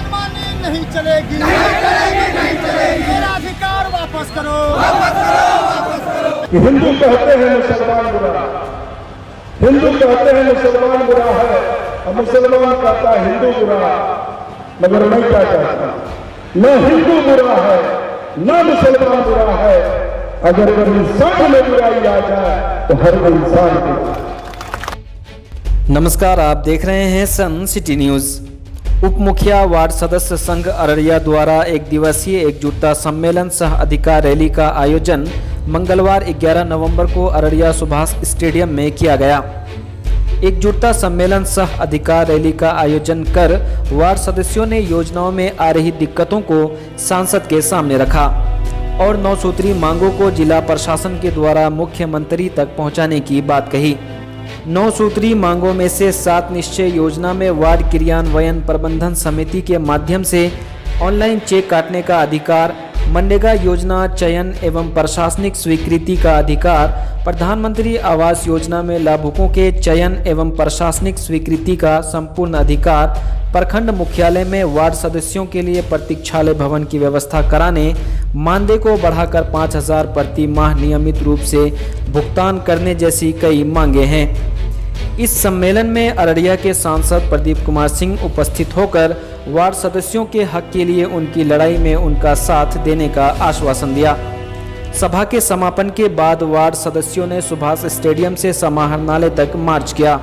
मनमानी नहीं चलेगी, मेरा अधिकार वापस करो। हिंदू कहते हैं मुसलमान बुरा, हिंदू कहते हैं मुसलमान बुरा है और मुसलमान कहता है हिंदू बुरा। मगर मैं क्या कहता हूं, न हिंदू बुरा है न मुसलमान बुरा है। अगर इंसान में बुराई आ जाए तो हर इंसान बुरा। नमस्कार, आप देख रहे हैं सन सिटी न्यूज। उप मुखिया वार्ड सदस्य संघ अररिया द्वारा एक दिवसीय एकजुटता सम्मेलन सह अधिकार रैली का आयोजन मंगलवार 11 नवंबर को अररिया सुभाष स्टेडियम में किया गया। एकजुटता सम्मेलन सह अधिकार रैली का आयोजन कर वार्ड सदस्यों ने योजनाओं में आ रही दिक्कतों को सांसद के सामने रखा और 9 सूत्री मांगों को जिला प्रशासन के द्वारा मुख्यमंत्री तक पहुंचाने की बात कही। 9 सूत्री मांगों में से 7 निश्चय योजना में वार्ड क्रियान्वयन प्रबंधन समिति के माध्यम से ऑनलाइन चेक काटने का अधिकार, मनरेगा योजना चयन एवं प्रशासनिक स्वीकृति का अधिकार, प्रधानमंत्री आवास योजना में लाभुकों के चयन एवं प्रशासनिक स्वीकृति का संपूर्ण अधिकार, प्रखंड मुख्यालय में वार्ड सदस्यों के लिए प्रतीक्षालय भवन की व्यवस्था कराने, मानदेय को बढ़ाकर 5,000 प्रति माह नियमित रूप से भुगतान करने जैसी कई मांगे हैं। इस सम्मेलन में अररिया के सांसद प्रदीप कुमार सिंह उपस्थित होकर वार्ड सदस्यों के हक के लिए उनकी लड़ाई में उनका साथ देने का आश्वासन दिया। सभा के समापन के बाद वार्ड सदस्यों ने सुभाष स्टेडियम से समाहरणालय तक मार्च किया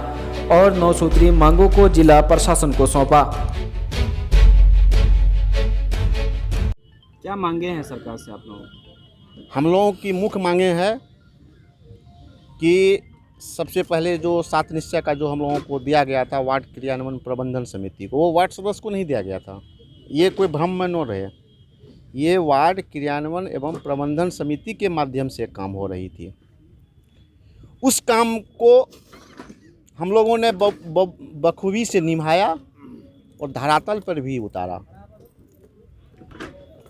और 9 सूत्री मांगों को जिला प्रशासन को सौंपा। क्या मांगे हैं सरकार से आप लोगों? हम लोगों की मुख्य मांगे हैं कि सबसे पहले जो 7 निश्चय का जो हम लोगों को दिया गया था वार्ड क्रियान्वयन प्रबंधन समिति को, वो वार्ड सदस्य को नहीं दिया गया था। ये कोई भ्रम में न रहे, ये वार्ड क्रियान्वयन एवं प्रबंधन समिति के माध्यम से काम हो रही थी। उस काम को हम लोगों ने बखूबी से निभाया और धरातल पर भी उतारा।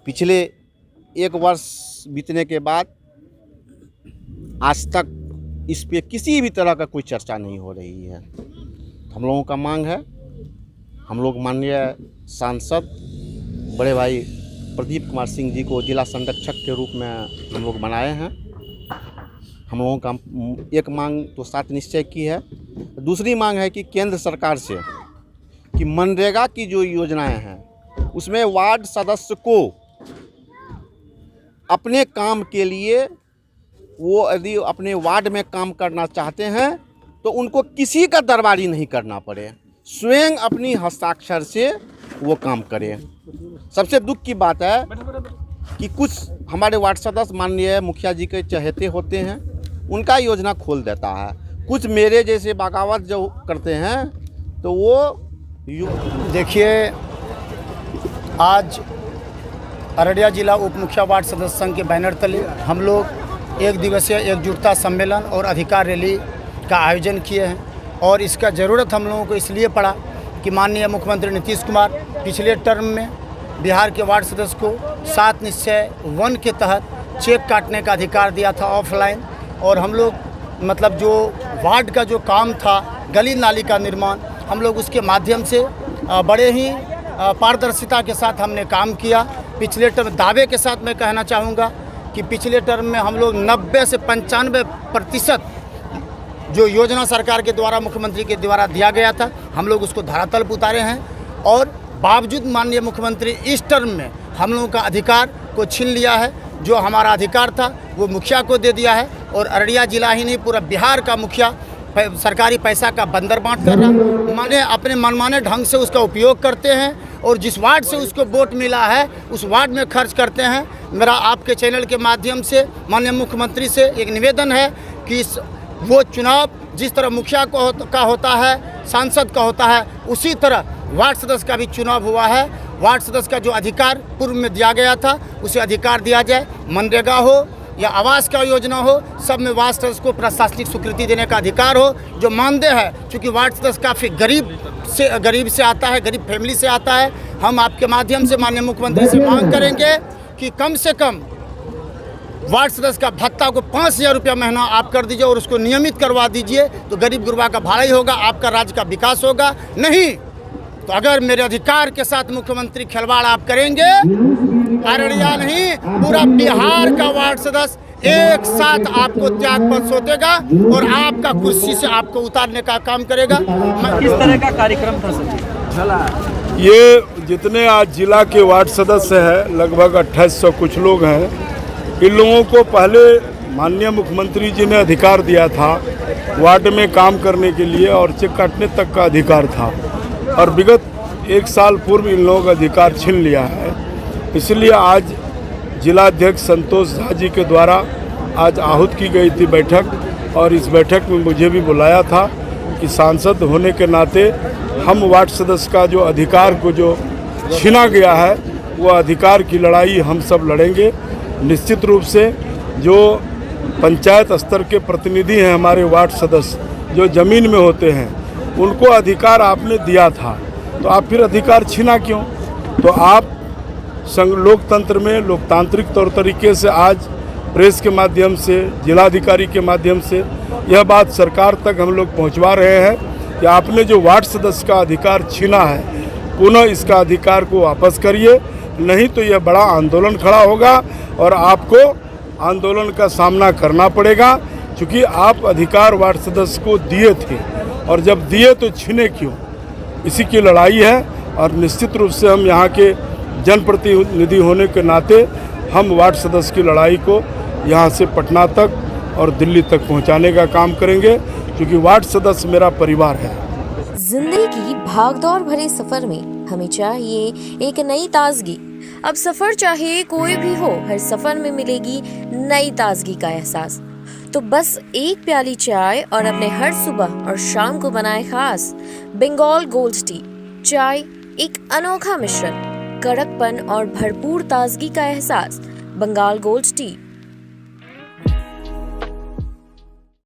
पिछले 1 वर्ष बीतने के बाद आज तक इस पे किसी भी तरह का कोई चर्चा नहीं हो रही है। हम लोगों का मांग है, हम लोग माननीय सांसद बड़े भाई प्रदीप कुमार सिंह जी को जिला संरक्षक के रूप में हम लोग बनाए हैं। हम लोगों का एक मांग तो 7 निश्चय की है। दूसरी मांग है कि केंद्र सरकार से कि मनरेगा की जो योजनाएं हैं उसमें वार्ड सदस्य को अपने काम के लिए, वो यदि अपने वार्ड में काम करना चाहते हैं तो उनको किसी का दरबारी नहीं करना पड़े, स्वयं अपनी हस्ताक्षर से वो काम करें। सबसे दुख की बात है कि कुछ हमारे वार्ड सदस्य माननीय मुखिया जी के चहेते होते हैं, उनका योजना खोल देता है। कुछ मेरे जैसे बगावत जो करते हैं तो वो देखिए, आज अररिया जिला उप मुखिया वार्ड सदस्य संघ के बैनर तले हम लोग एक दिवसीय एकजुटता सम्मेलन और अधिकार रैली का आयोजन किए हैं। और इसका ज़रूरत हम लोगों को इसलिए पड़ा कि माननीय मुख्यमंत्री नीतीश कुमार पिछले टर्म में बिहार के वार्ड सदस्य को 7 निश्चय 1 के तहत चेक काटने का अधिकार दिया था ऑफलाइन। और हम लोग मतलब जो वार्ड का जो काम था, गली नाली का निर्माण, हम लोग उसके माध्यम से बड़े ही पारदर्शिता के साथ हमने काम किया। पिछले टर्म दावे के साथ मैं कहना चाहूँगा कि पिछले टर्म में हम लोग 90 से 95% जो योजना सरकार के द्वारा, मुख्यमंत्री के द्वारा दिया गया था, हम लोग उसको धरातल पर उतारे हैं। और बावजूद माननीय मुख्यमंत्री इस टर्म में हम लोगों का अधिकार को छीन लिया है। जो हमारा अधिकार था वो मुखिया को दे दिया है और अररिया जिला ही नहीं, पूरा बिहार का मुखिया सरकारी पैसा का बंदर बांट कर रहा, माने अपने मनमाने ढंग से उसका उपयोग करते हैं और जिस वार्ड से उसको वोट मिला है उस वार्ड में खर्च करते हैं। मेरा आपके चैनल के माध्यम से माननीय मुख्यमंत्री से एक निवेदन है कि वो चुनाव जिस तरह मुखिया का होता है, सांसद का होता है, उसी तरह वार्ड सदस्य का भी चुनाव हुआ है। वार्ड सदस्य का जो अधिकार पूर्व में दिया गया था उसे अधिकार दिया जाए। मनरेगा हो या आवास का योजना हो, सब में वार्ड सदस्य को प्रशासनिक स्वीकृति देने का अधिकार हो। जो मानदेय है, चूँकि वार्ड सदस्य काफ़ी गरीब से आता है, गरीब फैमिली से आता है, हम आपके माध्यम से माननीय मुख्यमंत्री से मांग करेंगे कि कम से कम वार्ड सदस्य का भत्ता को 5,000 रुपया महीना आप कर दीजिए और उसको नियमित करवा दीजिए, तो गरीब गुरबा का भलाई होगा, आपका राज्य का विकास होगा। नहीं तो अगर मेरे अधिकार के साथ मुख्यमंत्री खिलवाड़ आप करेंगे, अररिया नहीं पूरा बिहार का वार्ड सदस्य एक साथ आपको त्यागपत्र सौंपेगा और आपका कुर्सी से आपको उतारने का काम करेगा। किस तरह का कार्यक्रम था सर? ये जितने आज जिला के वार्ड सदस्य हैं लगभग 2800 कुछ लोग हैं। इन लोगों को पहले माननीय मुख्यमंत्री जी ने अधिकार दिया था वार्ड में काम करने के लिए और चेक काटने तक का अधिकार था, और विगत एक साल पूर्व इन लोगों का अधिकार छीन लिया है। इसलिए आज जिलाध्यक्ष संतोष झा जी के द्वारा आज आहूत की गई थी बैठक, और इस बैठक में मुझे भी बुलाया था कि सांसद होने के नाते हम वार्ड सदस्य का जो अधिकार को जो छीना गया है वो अधिकार की लड़ाई हम सब लड़ेंगे। निश्चित रूप से जो पंचायत स्तर के प्रतिनिधि हैं हमारे वार्ड सदस्य जो ज़मीन में होते हैं उनको अधिकार आपने दिया था, तो आप फिर अधिकार छीना क्यों? तो आप लोकतंत्र में लोकतांत्रिक तौर तरीके से आज प्रेस के माध्यम से, जिलाधिकारी के माध्यम से यह बात सरकार तक हम लोग पहुंचवा रहे हैं कि आपने जो वार्ड सदस्य का अधिकार छीना है पुनः इसका अधिकार को वापस करिए, नहीं तो यह बड़ा आंदोलन खड़ा होगा और आपको आंदोलन का सामना करना पड़ेगा, क्योंकि आप अधिकार वार्ड सदस्य को दिए थे और जब दिए तो छीने क्यों? इसी की लड़ाई है। और निश्चित रूप से हम यहाँ के जनप्रतिनिधि होने के नाते हम वार्ड सदस्य की लड़ाई को यहाँ से पटना तक और दिल्ली तक पहुँचाने का काम करेंगे, क्योंकि वार्ड सदस्य मेरा परिवार है। जिंदगी की भागदौड़ भरे सफर में हमें चाहिए एक नई ताजगी। अब सफर चाहे कोई भी हो, हर सफर में मिलेगी नई ताजगी का एहसास। तो बस एक प्याली चाय और अपने हर सुबह और शाम को बनाए खास बंगाल गोल्ड टी। चाय एक अनोखा मिश्रण, कड़कपन और भरपूर ताजगी का एहसास। Bengal gold T.